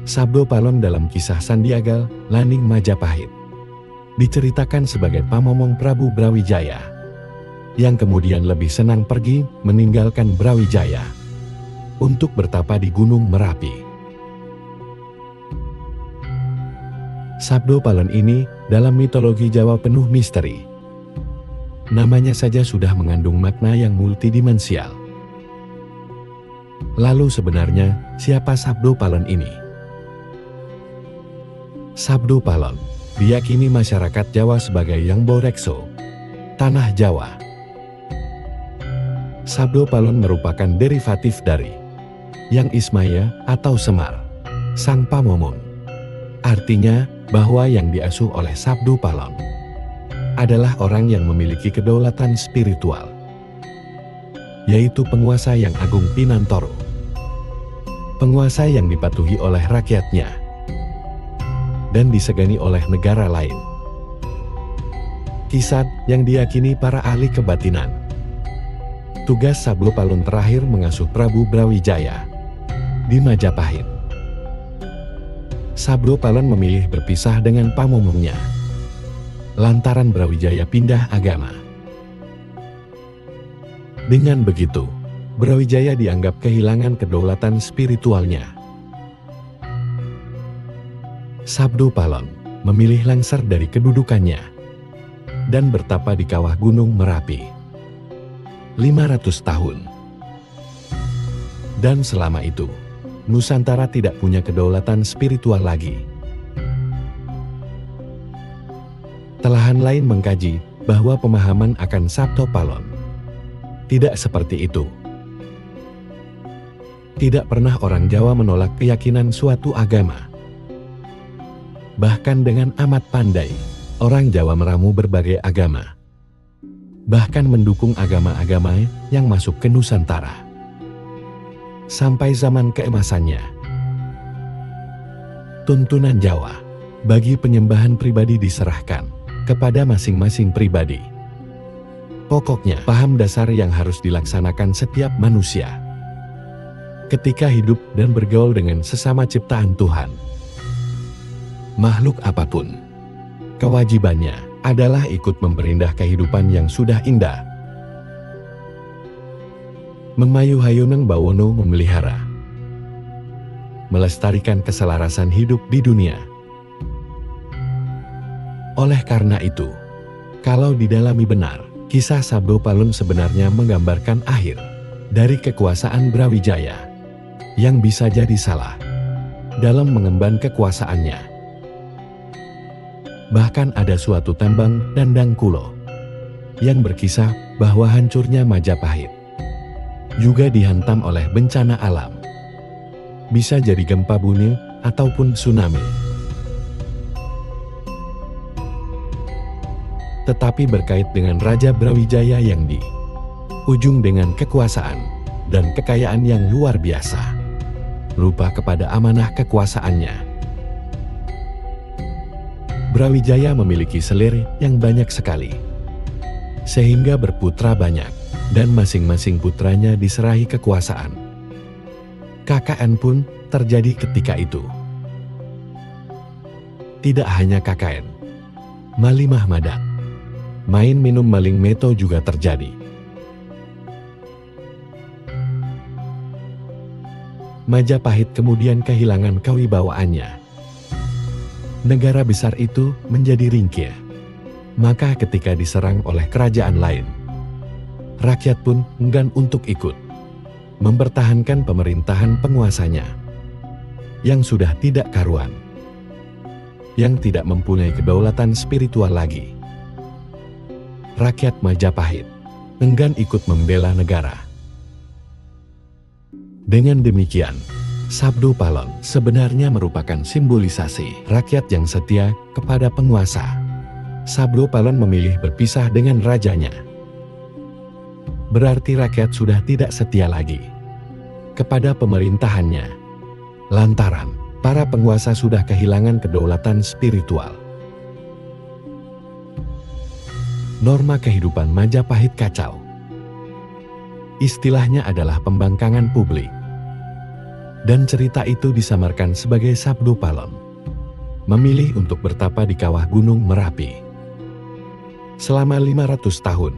Sabdo Palon dalam kisah Sandiagal Laning Majapahit diceritakan sebagai pamomong Prabu Brawijaya yang kemudian lebih senang pergi meninggalkan Brawijaya untuk bertapa di Gunung Merapi. Sabdo Palon ini dalam mitologi Jawa penuh misteri. Namanya saja sudah mengandung makna yang multidimensial. Lalu sebenarnya siapa Sabdo Palon ini? Sabdo Palon diyakini masyarakat Jawa sebagai Yang Borekso, tanah Jawa. Sabdo Palon merupakan derivatif dari Yang Ismaya atau Semar, sang pamomong. Artinya bahwa yang diasuh oleh Sabdo Palon adalah orang yang memiliki kedaulatan spiritual, yaitu penguasa yang agung Pinantoro, penguasa yang dipatuhi oleh rakyatnya dan disegani oleh negara lain. Kisat yang diyakini para ahli kebatinan. Tugas Sabdo Palon terakhir mengasuh Prabu Brawijaya di Majapahit. Sabdo Palon memilih berpisah dengan pamomongnya lantaran Brawijaya pindah agama. Dengan begitu, Brawijaya dianggap kehilangan kedaulatan spiritualnya. Sabdo Palon memilih lengser dari kedudukannya dan bertapa di kawah Gunung Merapi 500 tahun. Dan selama itu, Nusantara tidak punya kedaulatan spiritual lagi. Telahan lain mengkaji bahwa pemahaman akan Sabdo Palon tidak seperti itu. Tidak pernah orang Jawa menolak keyakinan suatu agama. Bahkan dengan amat pandai, orang Jawa meramu berbagai agama. Bahkan mendukung agama-agama yang masuk ke Nusantara. Sampai zaman keemasannya. Tuntunan Jawa bagi penyembahan pribadi diserahkan kepada masing-masing pribadi. Pokoknya, paham dasar yang harus dilaksanakan setiap manusia ketika hidup dan bergaul dengan sesama ciptaan Tuhan. Makhluk apapun, kewajibannya adalah ikut memperindah kehidupan yang sudah indah. Memayu hayuneng bawono memelihara, melestarikan keselarasan hidup di dunia. Oleh karena itu, kalau didalami benar, kisah Sabdo Palon sebenarnya menggambarkan akhir dari kekuasaan Brawijaya yang bisa jadi salah dalam mengemban kekuasaannya. Bahkan ada suatu tambang Dandang Kulo yang berkisah bahwa hancurnya Majapahit juga dihantam oleh bencana alam. Bisa jadi gempa bumi ataupun tsunami. Tetapi berkait dengan Raja Brawijaya yang di ujung dengan kekuasaan dan kekayaan yang luar biasa, lupa kepada amanah kekuasaannya. Brawijaya memiliki selir yang banyak sekali, sehingga berputra banyak, dan masing-masing putranya diserahi kekuasaan. KKN pun terjadi ketika itu. Tidak hanya KKN, Malimah Madak, main minum maling meto juga terjadi. Majapahit kemudian kehilangan kewibawaannya. Negara besar itu menjadi ringkih. Maka ketika diserang oleh kerajaan lain, rakyat pun enggan untuk ikut mempertahankan pemerintahan penguasanya yang sudah tidak karuan, yang tidak mempunyai kedaulatan spiritual lagi. Rakyat Majapahit enggan ikut membela negara. Dengan demikian, Sabdo Palon sebenarnya merupakan simbolisasi rakyat yang setia kepada penguasa. Sabdo Palon memilih berpisah dengan rajanya. Berarti rakyat sudah tidak setia lagi kepada pemerintahannya, lantaran para penguasa sudah kehilangan kedaulatan spiritual. Norma kehidupan Majapahit kacau. Istilahnya adalah pembangkangan publik. Dan cerita itu disamarkan sebagai Sabdo Palon memilih untuk bertapa di kawah Gunung Merapi selama 500 tahun.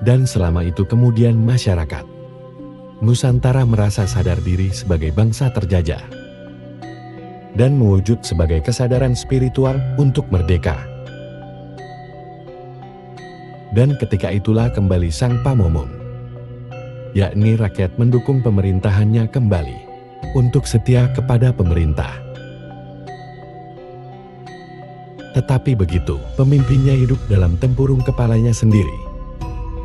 Dan selama itu kemudian masyarakat Nusantara merasa sadar diri sebagai bangsa terjajah dan mewujud sebagai kesadaran spiritual untuk merdeka. Dan ketika itulah kembali Sang Pamomong, yakni rakyat mendukung pemerintahannya kembali untuk setia kepada pemerintah. Tetapi begitu, pemimpinnya hidup dalam tempurung kepalanya sendiri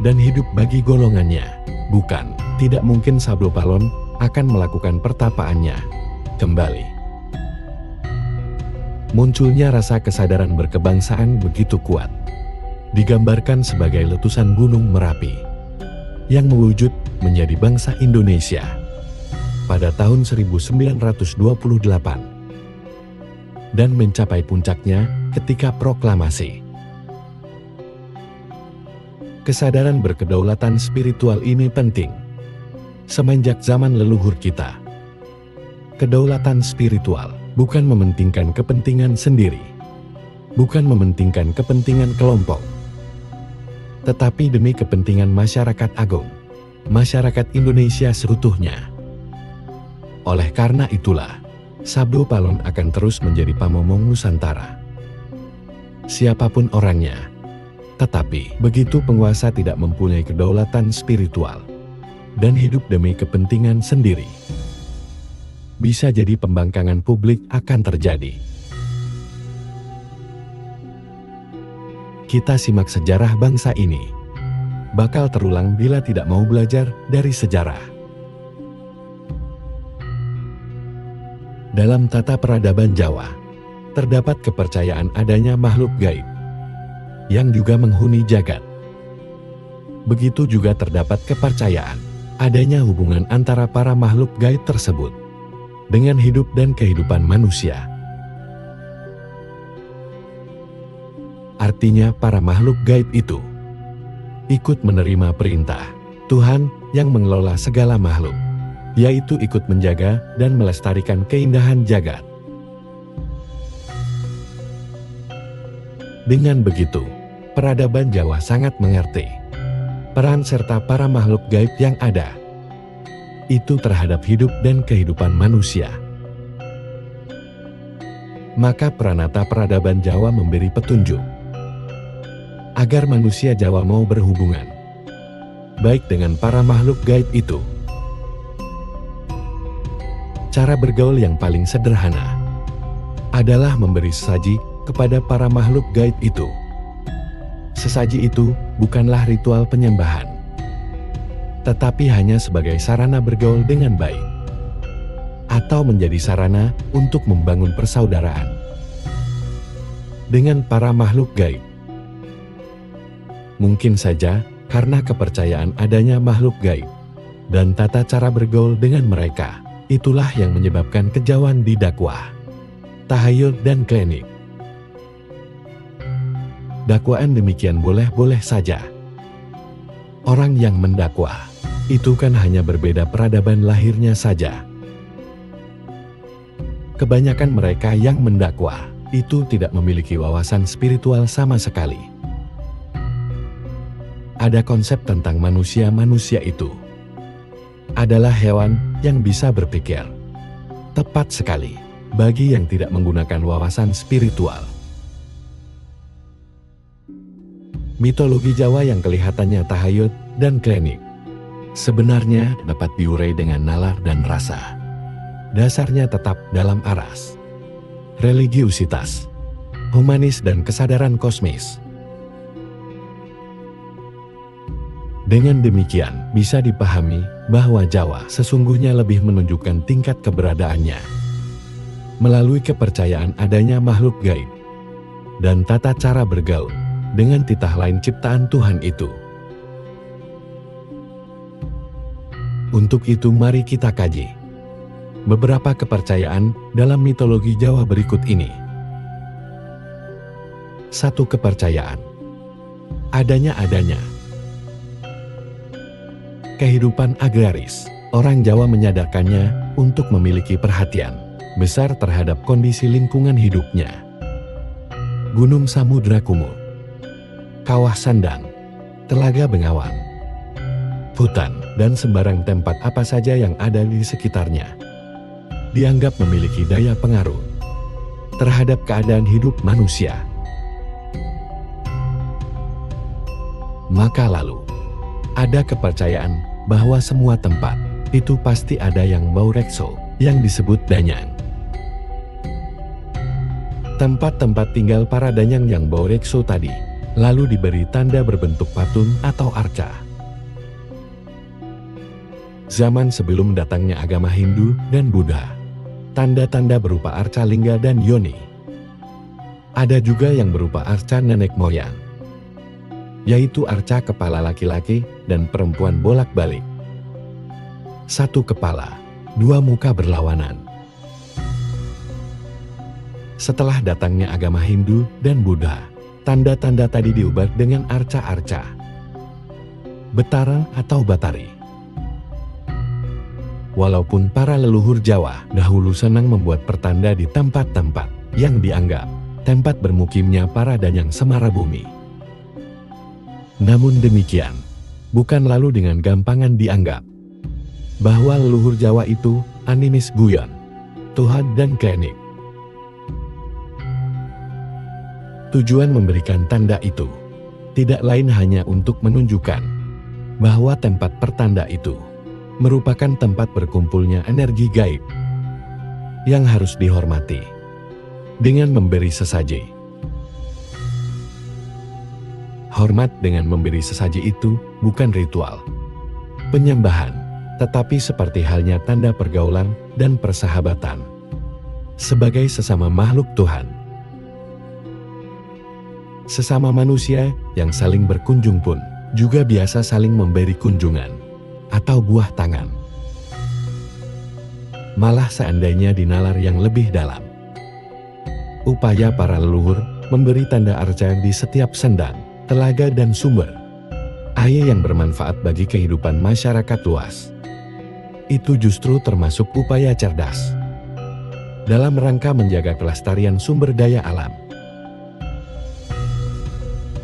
dan hidup bagi golongannya. Bukan, tidak mungkin Sabdo Palon akan melakukan pertapaannya kembali. Munculnya rasa kesadaran berkebangsaan begitu kuat, digambarkan sebagai letusan Gunung Merapi yang mewujud menjadi bangsa Indonesia pada tahun 1928 dan mencapai puncaknya ketika proklamasi. Kesadaran berkedaulatan spiritual ini penting semenjak zaman leluhur kita. Kedaulatan spiritual bukan mementingkan kepentingan sendiri, bukan mementingkan kepentingan kelompok, tetapi demi kepentingan masyarakat agung, masyarakat Indonesia seutuhnya. Oleh karena itulah, Sabdo Palon akan terus menjadi pamomong Nusantara. Siapapun orangnya, tetapi begitu penguasa tidak mempunyai kedaulatan spiritual dan hidup demi kepentingan sendiri, bisa jadi pembangkangan publik akan terjadi. Kita simak sejarah bangsa ini, bakal terulang bila tidak mau belajar dari sejarah. Dalam tata peradaban Jawa, terdapat kepercayaan adanya makhluk gaib yang juga menghuni jagat. Begitu juga terdapat kepercayaan adanya hubungan antara para makhluk gaib tersebut dengan hidup dan kehidupan manusia. Artinya para makhluk gaib itu ikut menerima perintah Tuhan yang mengelola segala makhluk, yaitu ikut menjaga dan melestarikan keindahan jagat. Dengan begitu, peradaban Jawa sangat mengerti peran serta para makhluk gaib yang ada itu terhadap hidup dan kehidupan manusia. Maka Pranata peradaban Jawa memberi petunjuk agar manusia Jawa mau berhubungan baik dengan para makhluk gaib itu. Cara bergaul yang paling sederhana adalah memberi sesaji kepada para makhluk gaib itu. Sesaji itu bukanlah ritual penyembahan, tetapi hanya sebagai sarana bergaul dengan baik, atau menjadi sarana untuk membangun persaudaraan dengan para makhluk gaib. Mungkin saja karena kepercayaan adanya makhluk gaib dan tata cara bergaul dengan mereka, itulah yang menyebabkan kejauhan di dakwah, tahayul dan klinik. Dakwaan demikian boleh-boleh saja. Orang yang mendakwah itu kan hanya berbeda peradaban lahirnya saja. Kebanyakan mereka yang mendakwah itu tidak memiliki wawasan spiritual sama sekali. Ada konsep tentang manusia itu adalah hewan yang bisa berpikir. Tepat sekali bagi yang tidak menggunakan wawasan spiritual. Mitologi Jawa yang kelihatannya tahayul dan klinik sebenarnya dapat diurai dengan nalar dan rasa. Dasarnya tetap dalam aras religiusitas, humanis dan kesadaran kosmis. Dengan demikian bisa dipahami bahwa Jawa sesungguhnya lebih menunjukkan tingkat keberadaannya melalui kepercayaan adanya makhluk gaib dan tata cara bergaul dengan titah lain ciptaan Tuhan itu. Untuk itu mari kita kaji beberapa kepercayaan dalam mitologi Jawa berikut ini. 1. Kepercayaan adanya kehidupan agraris Orang Jawa menyadarkannya untuk memiliki perhatian besar terhadap kondisi lingkungan hidupnya. Gunung Samudra Kumuh, Kawah Sandang, Telaga Bengawan, hutan, dan sembarang tempat apa saja yang ada di sekitarnya dianggap memiliki daya pengaruh terhadap keadaan hidup manusia. Maka lalu, ada kepercayaan bahwa semua tempat itu pasti ada yang bau rekso yang disebut danyang. Tempat-tempat tinggal para danyang yang bau rekso tadi lalu diberi tanda berbentuk patung atau arca. Zaman sebelum datangnya agama Hindu dan Buddha, tanda-tanda berupa arca lingga dan yoni. Ada juga yang berupa arca nenek moyang, yaitu arca kepala laki-laki dan perempuan bolak-balik. Satu kepala, dua muka berlawanan. Setelah datangnya agama Hindu dan Buddha, tanda-tanda tadi diubah dengan arca-arca, betara atau batari. Walaupun para leluhur Jawa dahulu senang membuat pertanda di tempat-tempat yang dianggap tempat bermukimnya para danyang semara bumi. Namun demikian, bukan lalu dengan gampangan dianggap bahwa leluhur Jawa itu animis guyon, Tuhan dan klinik. Tujuan memberikan tanda itu tidak lain hanya untuk menunjukkan bahwa tempat pertanda itu merupakan tempat berkumpulnya energi gaib yang harus dihormati dengan memberi sesaji. Hormat dengan memberi sesaji itu bukan ritual penyembahan, tetapi seperti halnya tanda pergaulan dan persahabatan sebagai sesama makhluk Tuhan. Sesama manusia yang saling berkunjung pun juga biasa saling memberi kunjungan atau buah tangan. Malah seandainya dinalar yang lebih dalam, upaya para leluhur memberi tanda arca di setiap sendang, telaga dan sumber air yang bermanfaat bagi kehidupan masyarakat luas. Itu justru termasuk upaya cerdas dalam rangka menjaga kelestarian sumber daya alam.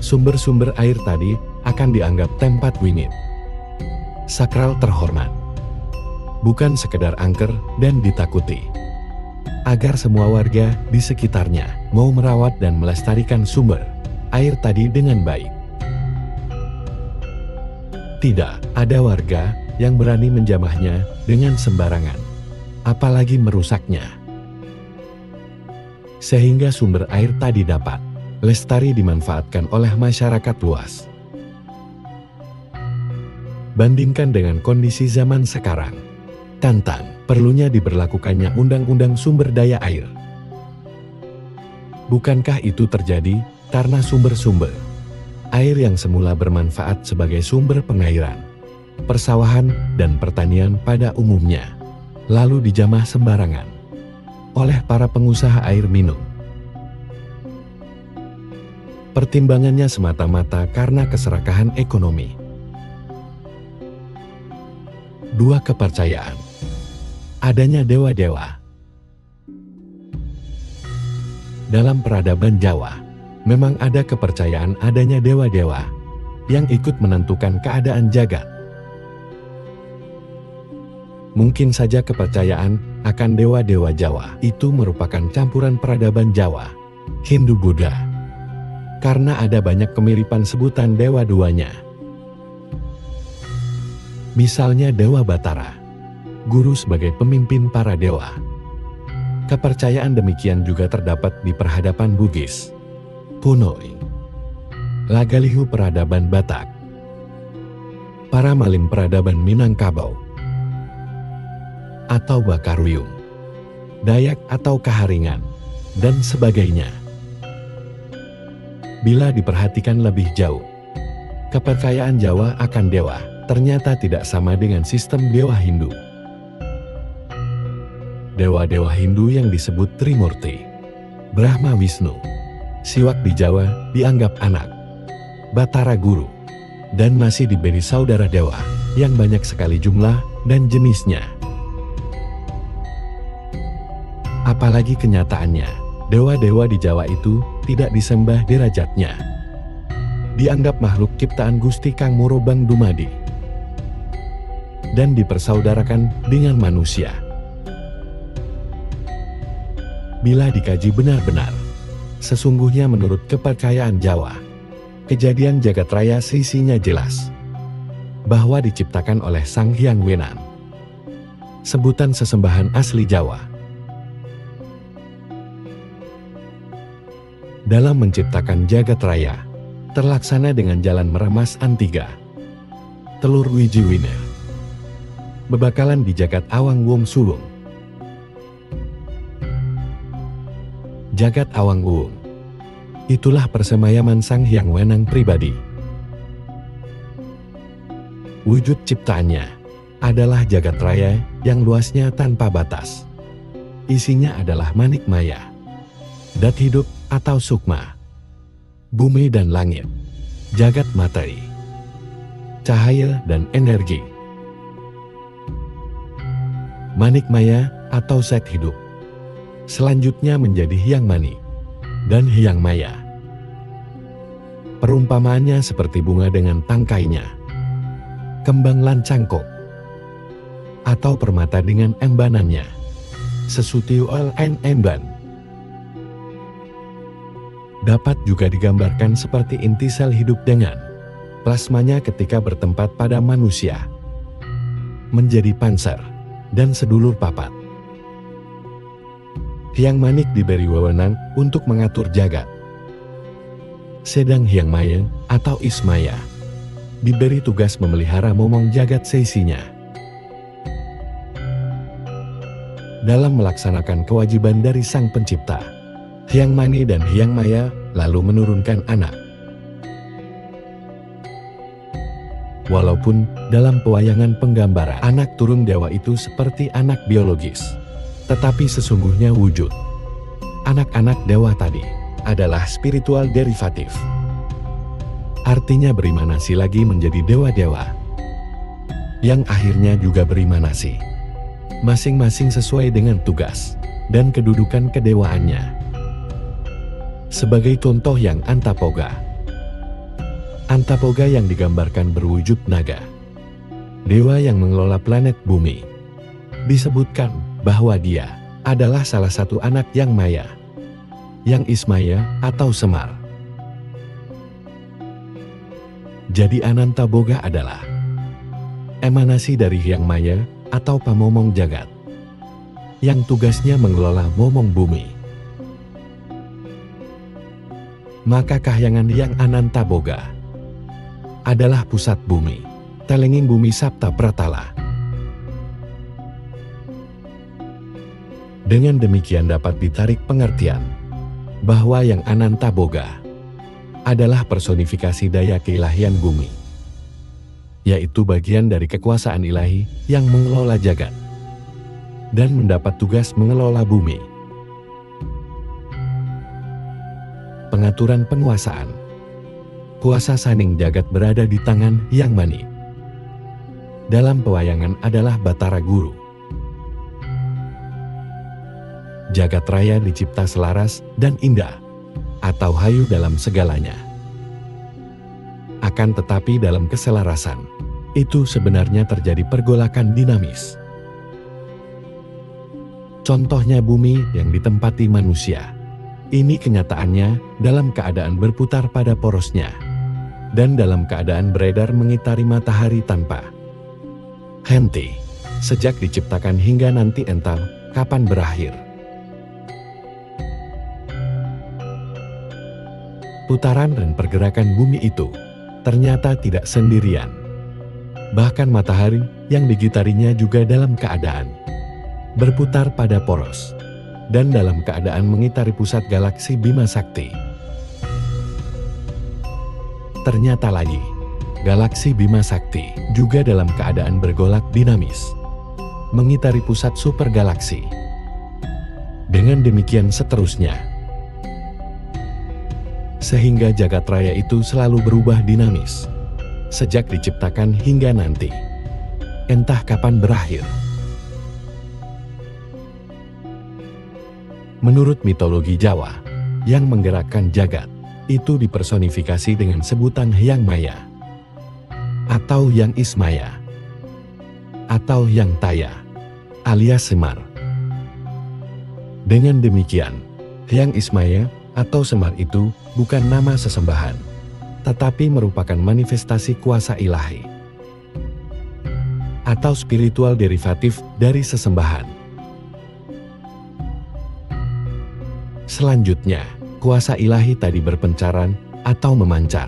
Sumber-sumber air tadi akan dianggap tempat wingit, sakral terhormat, bukan sekedar angker dan ditakuti, agar semua warga di sekitarnya mau merawat dan melestarikan sumber air tadi dengan baik. Tidak ada warga yang berani menjamahnya dengan sembarangan, apalagi merusaknya. Sehingga sumber air tadi dapat lestari dimanfaatkan oleh masyarakat luas. Bandingkan dengan kondisi zaman sekarang, tantang perlunya diberlakukannya Undang-Undang Sumber Daya Air. Bukankah itu terjadi karena sumber-sumber air yang semula bermanfaat sebagai sumber pengairan, persawahan, dan pertanian pada umumnya, lalu dijamah sembarangan oleh para pengusaha air minum? Pertimbangannya semata-mata karena keserakahan ekonomi. Dua kepercayaan. Adanya dewa-dewa. Dalam peradaban Jawa, memang ada kepercayaan adanya dewa-dewa yang ikut menentukan keadaan jagat. Mungkin saja kepercayaan akan dewa-dewa Jawa itu merupakan campuran peradaban Jawa, Hindu-Buddha, karena ada banyak kemiripan sebutan dewa duanya. Misalnya Dewa Batara, guru sebagai pemimpin para dewa. Kepercayaan demikian juga terdapat di peradaban Bugis, Punoi, Lagalihu peradaban Batak, para Malim peradaban Minangkabau, atau Bakaruyung, Dayak atau Kaharingan, dan sebagainya. Bila diperhatikan lebih jauh, kepercayaan Jawa akan dewa ternyata tidak sama dengan sistem dewa Hindu. Dewa-dewa Hindu yang disebut Trimurti, Brahma Wisnu, Siwak di Jawa dianggap anak, Batara guru, dan masih diberi saudara dewa yang banyak sekali jumlah dan jenisnya. Apalagi kenyataannya, dewa-dewa di Jawa itu tidak disembah derajatnya. Dianggap makhluk ciptaan Gusti Kang Murobang Dumadi dan dipersaudarakan dengan manusia. Bila dikaji benar-benar, sesungguhnya menurut kepercayaan Jawa, kejadian jagat raya sisinya jelas bahwa diciptakan oleh Sang Hyang Wenang. Sebutan sesembahan asli Jawa. Dalam menciptakan jagat raya, terlaksana dengan jalan meramas Antiga, telur wiji winer, bebakalan di jagat awang wung sulung. Jagat awang wung, itulah persemayaman Sang Hyang Wenang pribadi. Wujud ciptaannya adalah jagat raya yang luasnya tanpa batas. Isinya adalah manik maya, dat hidup atau sukma, bumi dan langit, jagat materi, cahaya dan energi. Manik maya atau zat hidup selanjutnya menjadi hyang mani dan hyang maya. Perumpamaannya seperti bunga dengan tangkainya, kembang lan cangkok, atau permata dengan embanannya, sesutiu en emban. Dapat juga digambarkan seperti inti sel hidup dengan plasmanya ketika bertempat pada manusia, menjadi panser dan sedulur papat. Hyang manik diberi wewenang untuk mengatur jagat, sedang hyang maya atau ismaya diberi tugas memelihara momong jagat seisinya. Dalam melaksanakan kewajiban dari Sang Pencipta, Hyang Mani dan Hyang Maya lalu menurunkan anak. Walaupun dalam pewayangan penggambaran anak turun dewa itu seperti anak biologis, tetapi sesungguhnya wujud anak-anak dewa tadi adalah spiritual derivatif. Artinya berimanasi lagi menjadi dewa-dewa yang akhirnya juga berimanasi, masing-masing sesuai dengan tugas dan kedudukan kedewaannya. Sebagai contoh yang Antapoga. Antapoga yang digambarkan berwujud naga, dewa yang mengelola planet bumi. Disebutkan bahwa dia adalah salah satu anak yang maya, yang ismaya atau semar. Jadi Anantaboga adalah emanasi dari Hyang Maya atau pamomong jagat, yang tugasnya mengelola momong bumi. Maka kahyangan yang Anantaboga adalah pusat bumi, telenging bumi Sapta Pratala. Dengan demikian dapat ditarik pengertian bahwa yang Anantaboga adalah personifikasi daya keilahian bumi, yaitu bagian dari kekuasaan ilahi yang mengelola jagat dan mendapat tugas mengelola bumi. Pengaturan penguasaan. Kuasa saning jagat berada di tangan Hyang Mani. Dalam pewayangan adalah Batara Guru. Jagat raya dicipta selaras dan indah, atau hayu dalam segalanya. Akan tetapi dalam keselarasan, itu sebenarnya terjadi pergolakan dinamis. Contohnya bumi yang ditempati manusia. Ini kenyataannya dalam keadaan berputar pada porosnya, dan dalam keadaan beredar mengitari matahari tanpa henti, sejak diciptakan hingga nanti entah kapan berakhir. Putaran dan pergerakan bumi itu ternyata tidak sendirian. Bahkan matahari yang digitarinya juga dalam keadaan berputar pada poros dan dalam keadaan mengitari pusat galaksi Bima Sakti. Ternyata lagi, galaksi Bima Sakti juga dalam keadaan bergolak dinamis, mengitari pusat supergalaksi. Dengan demikian seterusnya. Sehingga jagat raya itu selalu berubah dinamis, sejak diciptakan hingga nanti, entah kapan berakhir. Menurut mitologi Jawa, yang menggerakkan jagat itu dipersonifikasi dengan sebutan Hyang Maya, atau Yang Ismaya, atau Yang Taya, alias Semar. Dengan demikian, Hyang Ismaya atau Semar itu bukan nama sesembahan, tetapi merupakan manifestasi kuasa ilahi atau spiritual derivatif dari sesembahan. Selanjutnya, kuasa ilahi tadi berpencaran atau memancar,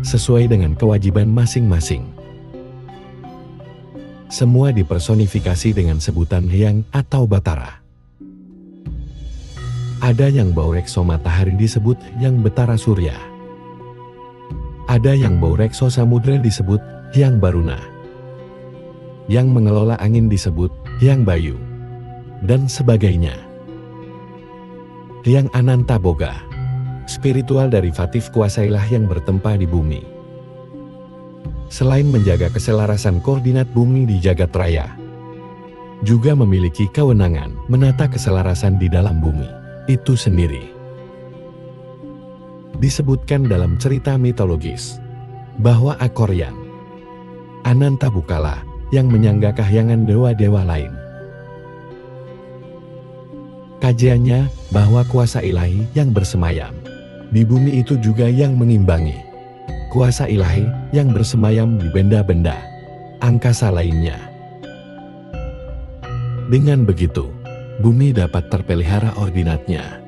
sesuai dengan kewajiban masing-masing. Semua dipersonifikasi dengan sebutan Hyang atau Batara. Ada yang bau rekso matahari disebut Hyang Betara Surya. Ada yang bau rekso samudra disebut Hyang Baruna. Yang mengelola angin disebut Hyang Bayu, dan sebagainya. Hyang Ananta Boga, spiritual derivatif kuasa ilah yang bertempa di bumi. Selain menjaga keselarasan koordinat bumi di jagat raya, juga memiliki kewenangan menata keselarasan di dalam bumi itu sendiri. Disebutkan dalam cerita mitologis bahwa Akoryan, Anantabukala yang menyangga kahyangan dewa-dewa lain. Kajiannya bahwa kuasa ilahi yang bersemayam di bumi itu juga yang mengimbangi kuasa ilahi yang bersemayam di benda-benda angkasa lainnya. Dengan begitu, bumi dapat terpelihara ordinatnya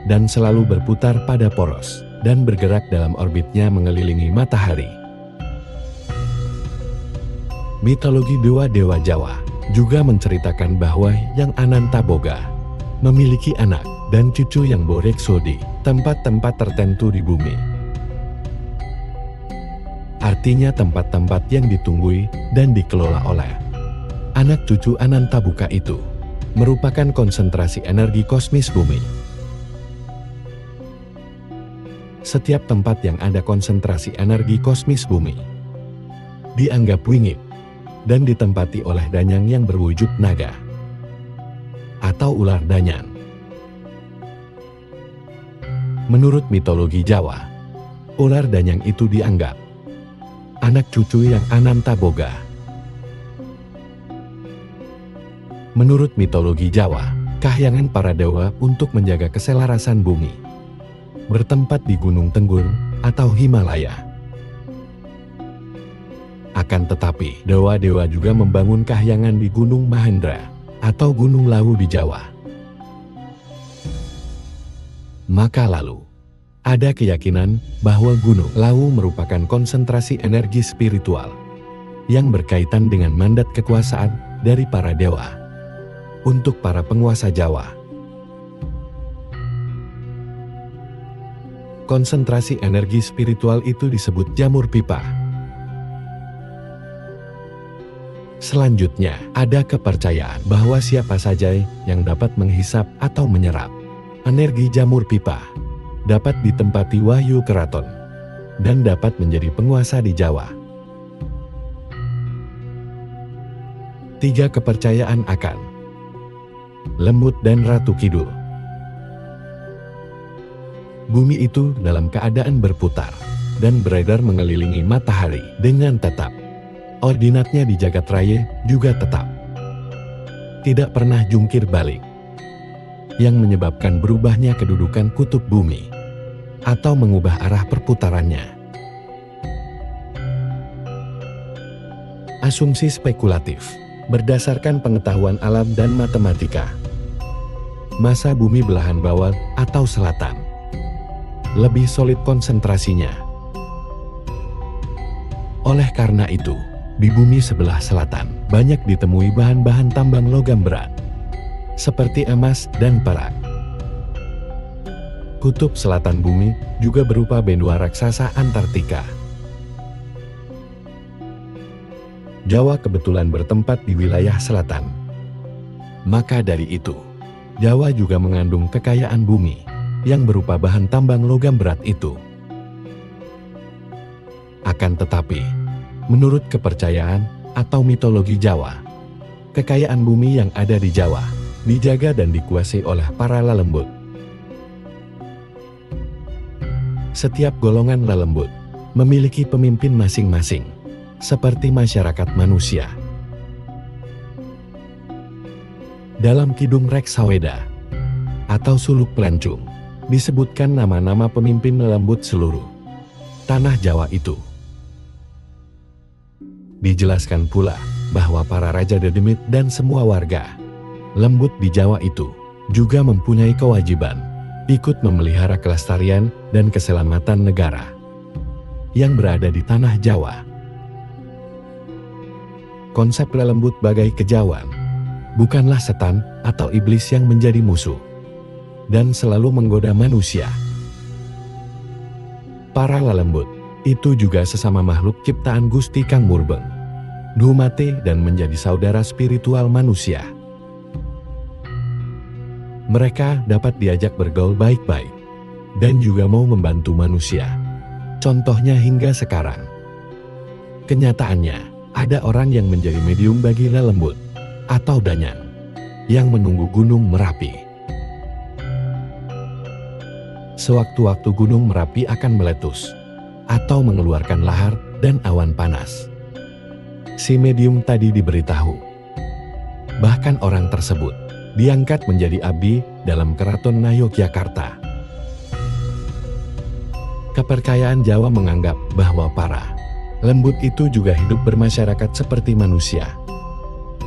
dan selalu berputar pada poros dan bergerak dalam orbitnya mengelilingi matahari. Mitologi dewa-dewa Jawa juga menceritakan bahwa Yang Ananta Boga memiliki anak dan cucu yang borekso di tempat-tempat tertentu di bumi. Artinya tempat-tempat yang ditunggui dan dikelola oleh anak cucu Anantabuka itu merupakan konsentrasi energi kosmis bumi. Setiap tempat yang ada konsentrasi energi kosmis bumi dianggap wingit dan ditempati oleh danyang yang berwujud naga atau ular danyang. Menurut mitologi Jawa, ular danyang itu dianggap anak cucu yang Ananta Boga. Menurut mitologi Jawa, kahyangan para dewa untuk menjaga keselarasan bumi bertempat di Gunung Tenggur atau Himalaya. Akan tetapi, dewa-dewa juga membangun kahyangan di Gunung Mahendra atau Gunung Lawu di Jawa. Maka lalu, ada keyakinan bahwa Gunung Lawu merupakan konsentrasi energi spiritual yang berkaitan dengan mandat kekuasaan dari para dewa untuk para penguasa Jawa. Konsentrasi energi spiritual itu disebut jamur pipa. Selanjutnya, ada kepercayaan bahwa siapa saja yang dapat menghisap atau menyerap energi jamur pipa dapat ditempati wahyu keraton dan dapat menjadi penguasa di Jawa. 3 kepercayaan akan Lemut dan Ratu Kidul. Bumi itu dalam keadaan berputar dan beredar mengelilingi matahari dengan tetap. Ordinatnya di jagat raya juga tetap. Tidak pernah jungkir balik. Yang menyebabkan berubahnya kedudukan kutub bumi atau mengubah arah perputarannya. Asumsi spekulatif berdasarkan pengetahuan alam dan matematika. Masa bumi belahan bawah atau selatan lebih solid konsentrasinya. Oleh karena itu, di bumi sebelah selatan banyak ditemui bahan-bahan tambang logam berat seperti emas dan perak. Kutub selatan bumi juga berupa benua raksasa Antartika. Jawa kebetulan bertempat di wilayah selatan. Maka dari itu, Jawa juga mengandung kekayaan bumi yang berupa bahan tambang logam berat itu. Akan tetapi, menurut kepercayaan, atau mitologi Jawa. Kekayaan bumi yang ada di Jawa dijaga dan dikuasai oleh para lelembut. Setiap golongan lelembut memiliki pemimpin masing-masing, seperti masyarakat manusia. Dalam Kidung Reksaweda atau Suluk Pelancung, disebutkan nama-nama pemimpin lelembut seluruh tanah Jawa itu. Dijelaskan pula bahwa para raja Dedemit dan semua warga lembut di Jawa itu juga mempunyai kewajiban ikut memelihara kelestarian dan keselamatan negara yang berada di tanah Jawa. Konsep lelembut bagai kejawan bukanlah setan atau iblis yang menjadi musuh dan selalu menggoda manusia. Para lelembut itu juga sesama makhluk ciptaan Gusti Kang Murbeng, dumate dan menjadi saudara spiritual manusia. Mereka dapat diajak bergaul baik-baik dan juga mau membantu manusia. Contohnya hingga sekarang. Kenyataannya, ada orang yang menjadi medium bagi lelembut atau danyan yang menunggu Gunung Merapi. Sewaktu-waktu Gunung Merapi akan meletus atau mengeluarkan lahar dan awan panas, si medium tadi diberitahu. Bahkan orang tersebut diangkat menjadi abdi dalam Keraton Ngayogyakarta. Kepercayaan Jawa menganggap bahwa para lembut itu juga hidup bermasyarakat seperti manusia.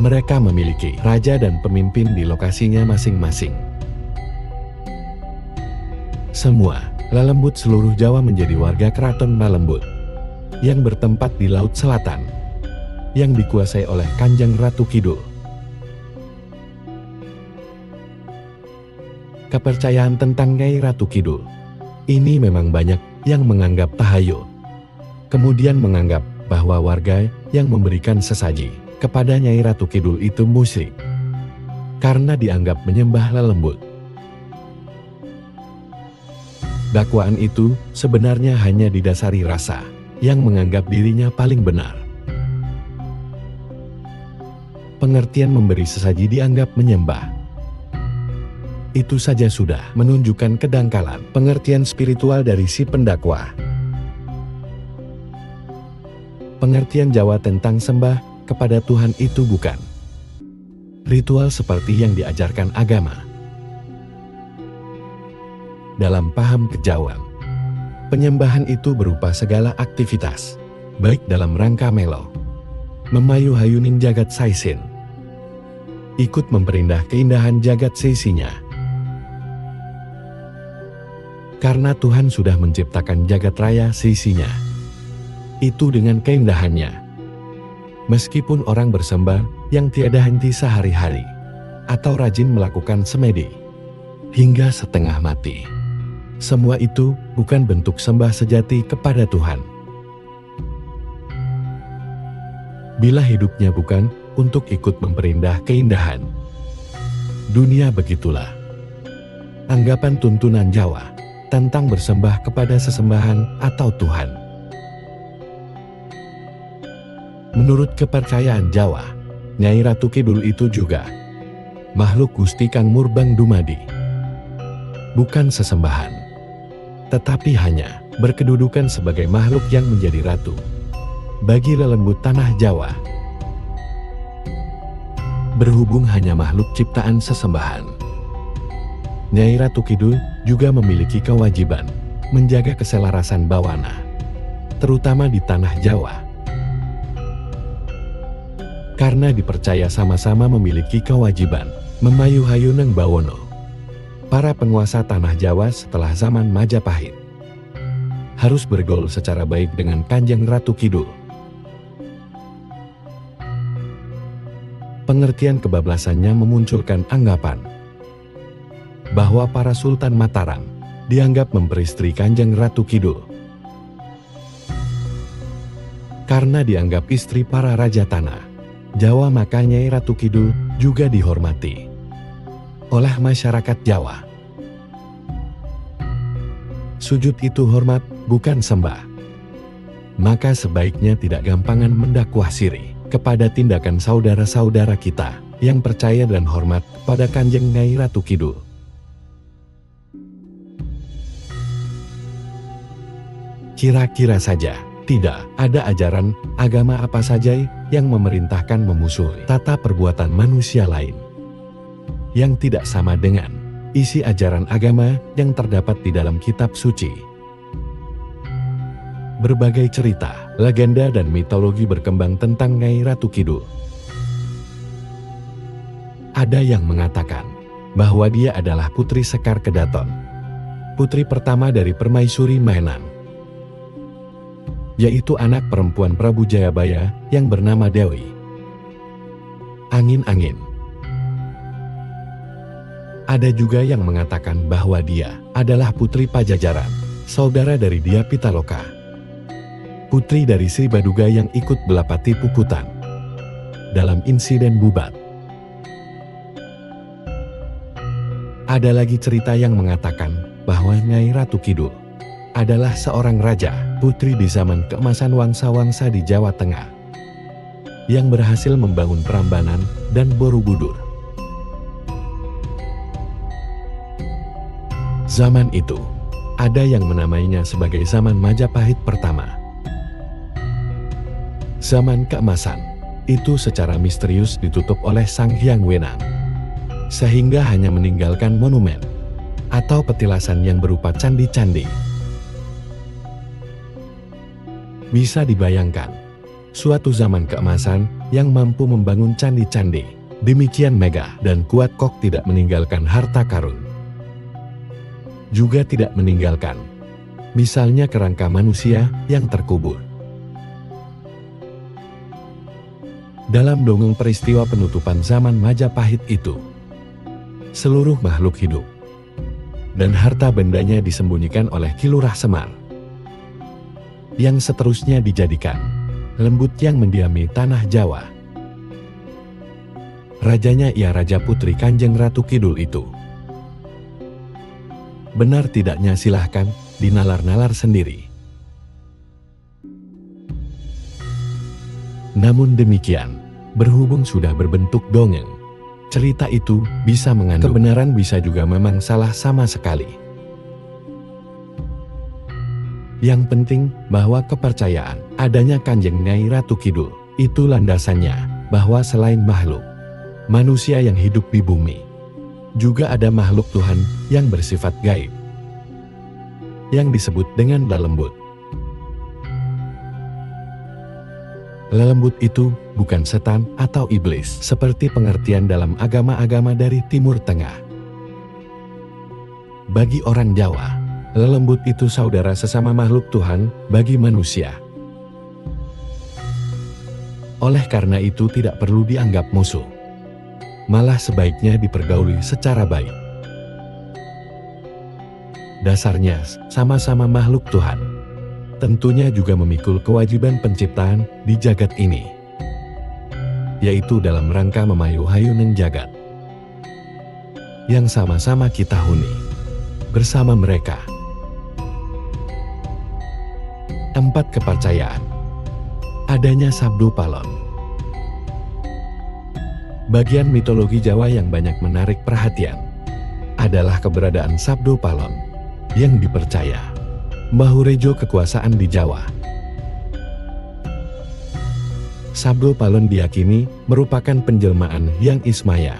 Mereka memiliki raja dan pemimpin di lokasinya masing-masing. Semua lelembut seluruh Jawa menjadi warga Keraton Ngalembut yang bertempat di Laut Selatan yang dikuasai oleh Kanjeng Ratu Kidul. Kepercayaan tentang Nyai Ratu Kidul ini memang banyak yang menganggap tahayul, kemudian menganggap bahwa warga yang memberikan sesaji kepada Nyai Ratu Kidul itu musyrik karena dianggap menyembah lelembut. Dakwaan itu sebenarnya hanya didasari rasa yang menganggap dirinya paling benar. Pengertian memberi sesaji dianggap menyembah. Itu saja sudah menunjukkan kedangkalan pengertian spiritual dari si pendakwa. Pengertian Jawa tentang sembah kepada Tuhan itu bukan ritual seperti yang diajarkan agama. Dalam paham kejawen, penyembahan itu berupa segala aktivitas, baik dalam rangka melo, memayu-hayuning jagat saisin, ikut memperindah keindahan jagat seisinya. Karena Tuhan sudah menciptakan jagat raya seisinya, itu dengan keindahannya. Meskipun orang bersembah yang tiada henti sehari-hari, atau rajin melakukan semedi, hingga setengah mati, semua itu bukan bentuk sembah sejati kepada Tuhan. Bila hidupnya bukan untuk ikut memperindah keindahan dunia, begitulah anggapan tuntunan Jawa tentang bersembah kepada sesembahan atau Tuhan. Menurut kepercayaan Jawa, Nyai Ratu Kidul itu juga makhluk Gusti Kang Murbeng Dumadi, bukan sesembahan, tetapi hanya berkedudukan sebagai makhluk yang menjadi ratu bagi lelembut tanah Jawa. Berhubung hanya makhluk ciptaan sesembahan, Nyai Ratu Kidul juga memiliki kewajiban menjaga keselarasan bawana, terutama di tanah Jawa. Karena dipercaya sama-sama memiliki kewajiban memayu-hayuneng bawono, para penguasa tanah Jawa setelah zaman Majapahit harus bergaul secara baik dengan Kanjeng Ratu Kidul. Pengertian kebablasannya memunculkan anggapan bahwa para Sultan Mataram dianggap memperistri Kanjeng Ratu Kidul. Karena dianggap istri para raja tanah Jawa, maka Nyai Ratu Kidul juga dihormati oleh masyarakat Jawa. Sujud itu hormat, bukan sembah. Maka sebaiknya tidak gampangan mendakwah siri kepada tindakan saudara-saudara kita yang percaya dan hormat pada Kanjeng Nyai Ratu Kidul. Kira-kira saja, tidak ada ajaran agama apa saja yang memerintahkan memusuhi tata perbuatan manusia lain yang tidak sama dengan isi ajaran agama yang terdapat di dalam kitab suci. Berbagai cerita, legenda dan mitologi berkembang tentang Nyai Ratu Kidul. Ada yang mengatakan bahwa dia adalah putri Sekar Kedaton, putri pertama dari Permaisuri Mainan, yaitu anak perempuan Prabu Jayabaya yang bernama Dewi Angin-Angin. Ada juga yang mengatakan bahwa dia adalah putri Pajajaran, saudara dari Dia Pitaloka, putri dari Sri Baduga yang ikut Belapati Puputan dalam insiden Bubat. Ada lagi cerita yang mengatakan bahwa Nyai Ratu Kidul adalah seorang raja putri di zaman keemasan wangsa-wangsa di Jawa Tengah yang berhasil membangun Prambanan dan Borobudur. Zaman itu, ada yang menamainya sebagai zaman Majapahit pertama. Zaman keemasan itu secara misterius ditutup oleh Sang Hyang Wenang, sehingga hanya meninggalkan monumen atau petilasan yang berupa candi-candi. Bisa dibayangkan, suatu zaman keemasan yang mampu membangun candi-candi demikian megah dan kuat kok tidak meninggalkan harta karun. Juga tidak meninggalkan, misalnya kerangka manusia yang terkubur. Dalam dongeng peristiwa penutupan zaman Majapahit itu, seluruh makhluk hidup dan harta bendanya disembunyikan oleh Ki Lurah Semar, yang seterusnya dijadikan lembut yang mendiami tanah Jawa. Rajanya ia Raja Putri Kanjeng Ratu Kidul itu. Benar tidaknya silahkan dinalar-nalar sendiri. Namun demikian, berhubung sudah berbentuk dongeng, cerita itu bisa mengandung kebenaran, bisa juga memang salah sama sekali. Yang penting bahwa kepercayaan adanya Kanjeng Nyai Ratu Kidul itu landasannya bahwa selain makhluk manusia yang hidup di bumi, juga ada makhluk Tuhan yang bersifat gaib, yang disebut dengan lelembut. Lelembut itu bukan setan atau iblis seperti pengertian dalam agama-agama dari Timur Tengah. Bagi orang Jawa, lelembut itu saudara sesama makhluk Tuhan bagi manusia. Oleh karena itu tidak perlu dianggap musuh, malah sebaiknya dipergauli secara baik. Dasarnya sama-sama makhluk Tuhan, tentunya juga memikul kewajiban penciptaan di jagat ini, yaitu dalam rangka memayu-hayuning jagat yang sama-sama kita huni bersama mereka. 4. Kepercayaan adanya Sabdo Palon. Bagian mitologi Jawa yang banyak menarik perhatian adalah keberadaan Sabdo Palon yang dipercaya Mahurejo kekuasaan di Jawa. Sabdo Palon diyakini merupakan penjelmaan Hyang Ismaya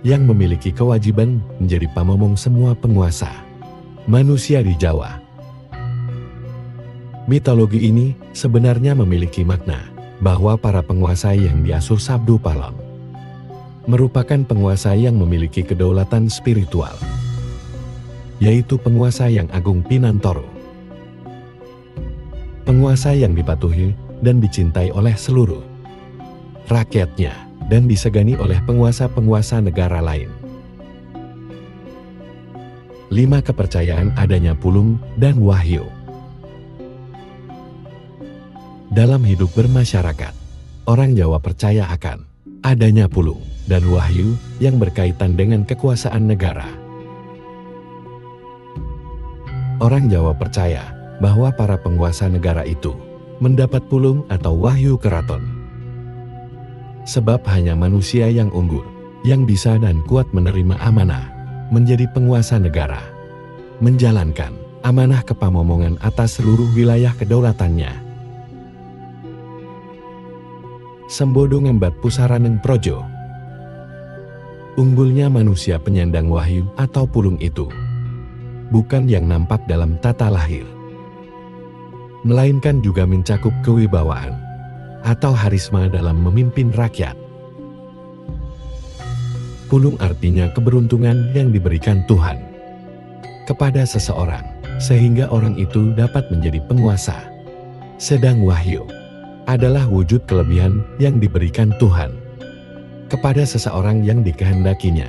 yang memiliki kewajiban menjadi pamomong semua penguasa manusia di Jawa. Mitologi ini sebenarnya memiliki makna bahwa para penguasa yang diasuh Sabdo Palon merupakan penguasa yang memiliki kedaulatan spiritual, yaitu penguasa yang agung Pinantoro. Penguasa yang dipatuhi dan dicintai oleh seluruh rakyatnya dan disegani oleh penguasa-penguasa negara lain. 5. Kepercayaan adanya pulung dan wahyu. Dalam hidup bermasyarakat, orang Jawa percaya akan adanya pulung dan wahyu yang berkaitan dengan kekuasaan negara. Orang Jawa percaya bahwa para penguasa negara itu mendapat pulung atau wahyu keraton Sebab hanya manusia yang unggul, yang bisa dan kuat menerima amanah, menjadi penguasa negara, menjalankan amanah kepamomongan atas seluruh wilayah kedaulatannya. Sembodo ngembat pusaraneng projo. Unggulnya manusia penyandang wahyu atau pulung itu, bukan yang nampak dalam tata lahir, melainkan juga mencakup kewibawaan atau harisma dalam memimpin rakyat. Pulung artinya keberuntungan yang diberikan Tuhan kepada seseorang, sehingga orang itu dapat menjadi penguasa. Sedang wahyu adalah wujud kelebihan yang diberikan Tuhan kepada seseorang yang dikehendakinya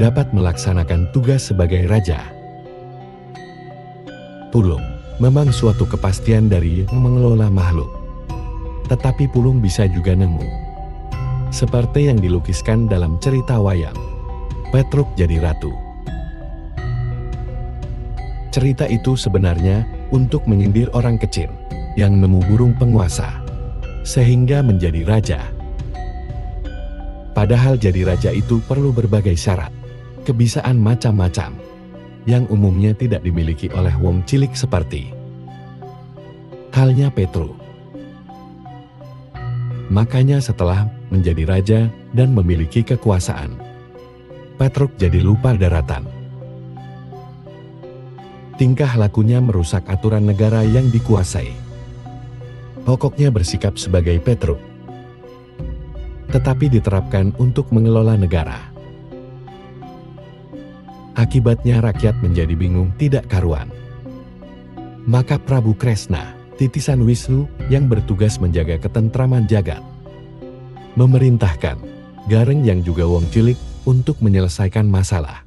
dapat melaksanakan tugas sebagai raja. Pulung memang suatu kepastian dari mengelola makhluk, tetapi pulung bisa juga nemu. Seperti yang dilukiskan dalam cerita wayang, Petruk jadi ratu. Cerita itu sebenarnya untuk menyindir orang kecil yang nemu burung penguasa, sehingga menjadi raja. Padahal jadi raja itu perlu berbagai syarat, kebisaan macam-macam, yang umumnya tidak dimiliki oleh wong cilik seperti halnya Petruk. Makanya setelah menjadi raja dan memiliki kekuasaan, Petruk jadi lupa daratan. Tingkah lakunya merusak aturan negara yang dikuasai. Pokoknya bersikap sebagai Petruk, tetapi diterapkan untuk mengelola negara. Akibatnya rakyat menjadi bingung tidak karuan. Maka Prabu Kresna, titisan Wisnu yang bertugas menjaga ketentraman jagat, memerintahkan Gareng yang juga wong cilik untuk menyelesaikan masalah.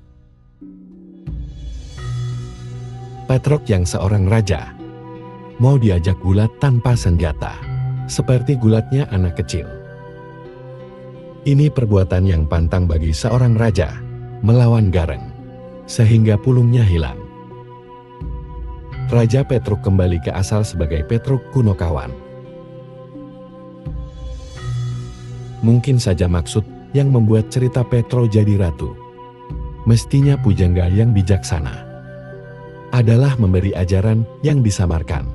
Petruk yang seorang raja mau diajak gulat tanpa senjata, seperti gulatnya anak kecil. Ini perbuatan yang pantang bagi seorang raja melawan Gareng, sehingga pulungnya hilang. Raja Petruk kembali ke asal sebagai Petruk Kunokawan. Mungkin saja maksud yang membuat cerita Petro jadi ratu, mestinya pujangga yang bijaksana, adalah memberi ajaran yang disamarkan,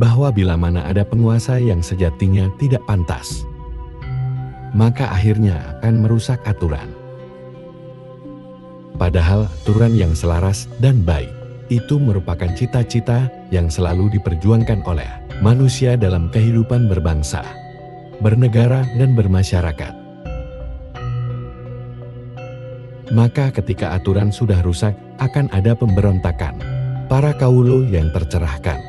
bahwa bila mana ada penguasa yang sejatinya tidak pantas, maka akhirnya akan merusak aturan. Padahal aturan yang selaras dan baik itu merupakan cita-cita yang selalu diperjuangkan oleh manusia dalam kehidupan berbangsa, bernegara, dan bermasyarakat. Maka ketika aturan sudah rusak, akan ada pemberontakan para kaulo yang tercerahkan,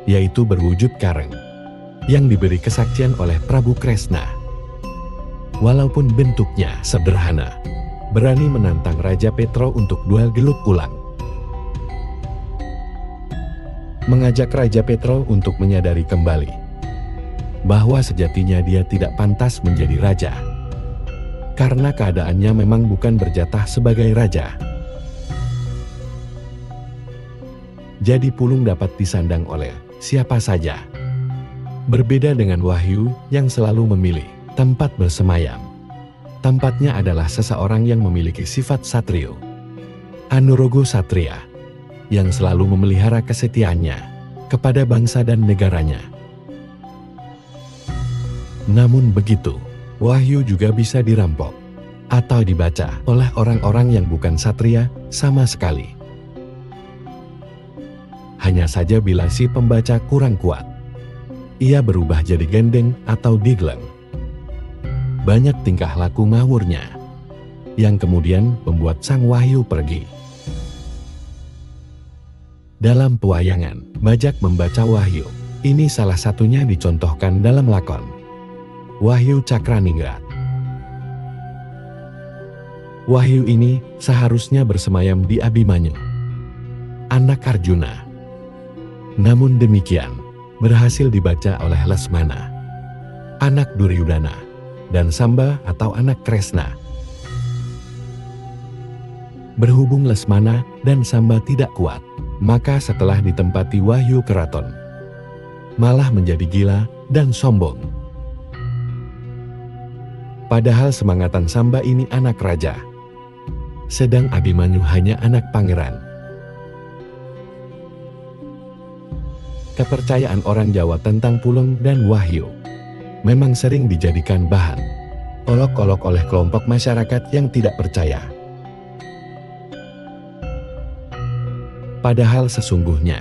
yaitu berwujud Gareng, yang diberi kesaksian oleh Prabu Kresna. Walaupun bentuknya sederhana, berani menantang Raja Petro untuk duel gelut ulang. Mengajak Raja Petro untuk menyadari kembali bahwa sejatinya dia tidak pantas menjadi raja, karena keadaannya memang bukan berjatah sebagai raja. Jadi pulung dapat disandang oleh siapa saja. Berbeda dengan wahyu yang selalu memilih tempat bersemayam. Tempatnya adalah seseorang yang memiliki sifat satrio, Anurogo Satria, yang selalu memelihara kesetiaannya kepada bangsa dan negaranya. Namun begitu, wahyu juga bisa dirampok atau dibaca oleh orang-orang yang bukan satria sama sekali. Hanya saja bila si pembaca kurang kuat, ia berubah jadi gendeng atau digleng. Banyak tingkah laku ngawurnya, yang kemudian membuat sang wahyu pergi. Dalam pewayangan, Bajak membaca wahyu. Ini salah satunya dicontohkan dalam lakon Wahyu Cakraningrat. Wahyu ini seharusnya bersemayam di Abimanyu, anak Arjuna. Namun demikian, berhasil dibaca oleh Lesmana, anak Duryudana, dan Samba atau anak Kresna. Berhubung Lesmana dan Samba tidak kuat, maka setelah ditempati wahyu keraton, malah menjadi gila dan sombong, Padahal semangatan Samba ini anak raja, sedang Abimanyu hanya anak pangeran. Kepercayaan orang Jawa tentang Pulung dan Wahyu memang sering dijadikan bahan olok-olok oleh kelompok masyarakat yang tidak percaya. Padahal sesungguhnya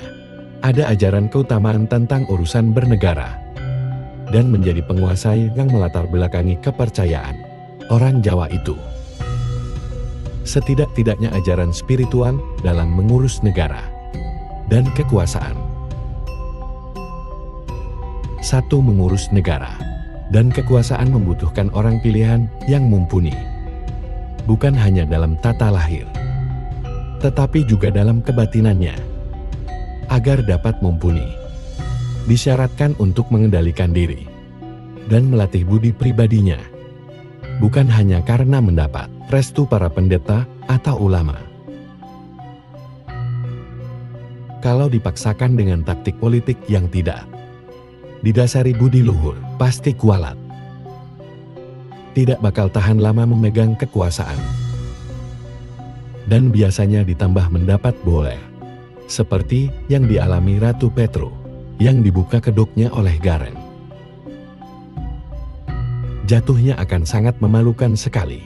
ada ajaran keutamaan tentang urusan bernegara dan menjadi penguasa yang melatar belakangi kepercayaan orang Jawa itu. Setidak-tidaknya ajaran spiritual dalam mengurus negara dan kekuasaan. 1. Mengurus negara dan kekuasaan membutuhkan orang pilihan yang mumpuni, bukan hanya dalam tata lahir, tetapi juga dalam kebatinannya. Agar dapat mumpuni, disyaratkan untuk mengendalikan diri dan melatih budi pribadinya, bukan hanya karena mendapat restu para pendeta atau ulama. Kalau dipaksakan dengan taktik politik yang tidak didasari budi luhur, pasti kualat. Tidak bakal tahan lama memegang kekuasaan. Dan biasanya ditambah mendapat boleh. Seperti yang dialami Ratu Petru, yang dibuka kedoknya oleh Garen. Jatuhnya akan sangat memalukan sekali.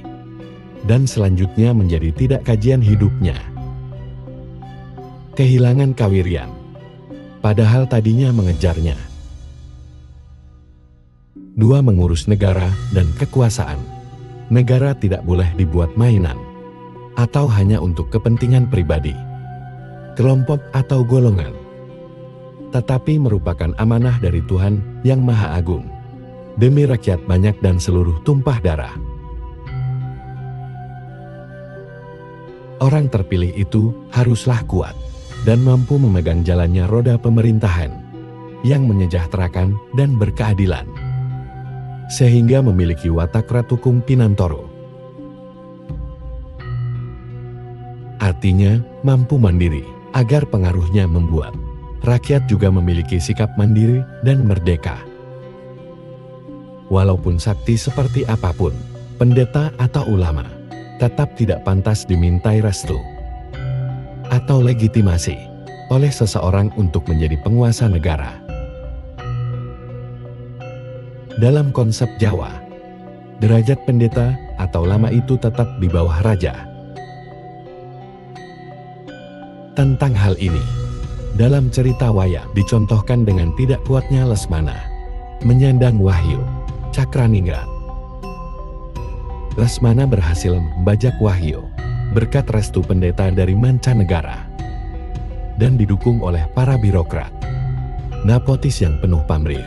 Dan selanjutnya menjadi tidak kajian hidupnya. Kehilangan kawirian. Padahal tadinya mengejarnya. 2. Mengurus negara dan kekuasaan. Negara tidak boleh dibuat mainan, atau hanya untuk kepentingan pribadi, kelompok atau golongan, tetapi merupakan amanah dari Tuhan yang Maha Agung, demi rakyat banyak dan seluruh tumpah darah. Orang terpilih itu haruslah kuat dan mampu memegang jalannya roda pemerintahan yang menyejahterakan dan berkeadilan, sehingga memiliki watak Ratu Kung Pinantoro. Artinya, mampu mandiri, agar pengaruhnya membuat rakyat juga memiliki sikap mandiri dan merdeka. Walaupun sakti seperti apapun, pendeta atau ulama tetap tidak pantas dimintai restu atau legitimasi oleh seseorang untuk menjadi penguasa negara. Dalam konsep Jawa, derajat pendeta atau lama itu tetap di bawah raja. Tentang hal ini, dalam cerita wayang dicontohkan dengan tidak kuatnya Lesmana menyandang Wahyu Cakraningrat. Lesmana berhasil membajak Wahyu berkat restu pendeta dari mancanegara dan didukung oleh para birokrat nepotis yang penuh pamrih.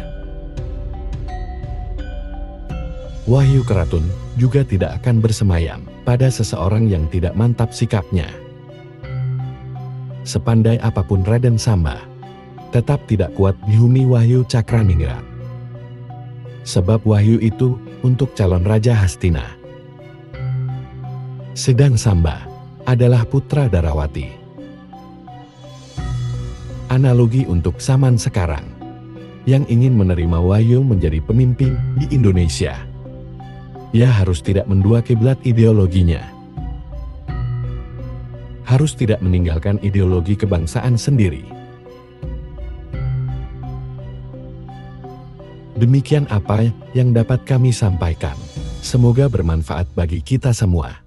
Wahyu Keratun juga tidak akan bersemayam pada seseorang yang tidak mantap sikapnya. Sepandai apapun Raden Samba, tetap tidak kuat dihuni Wahyu Cakraningrat. Sebab Wahyu itu untuk calon Raja Hastina. Sedang Samba adalah putra Darawati. Analogi untuk zaman sekarang, yang ingin menerima Wahyu menjadi pemimpin di Indonesia. Ia harus tidak mendua kiblat ideologinya. Harus tidak meninggalkan ideologi kebangsaan sendiri. Demikian apa yang dapat kami sampaikan. Semoga bermanfaat bagi kita semua.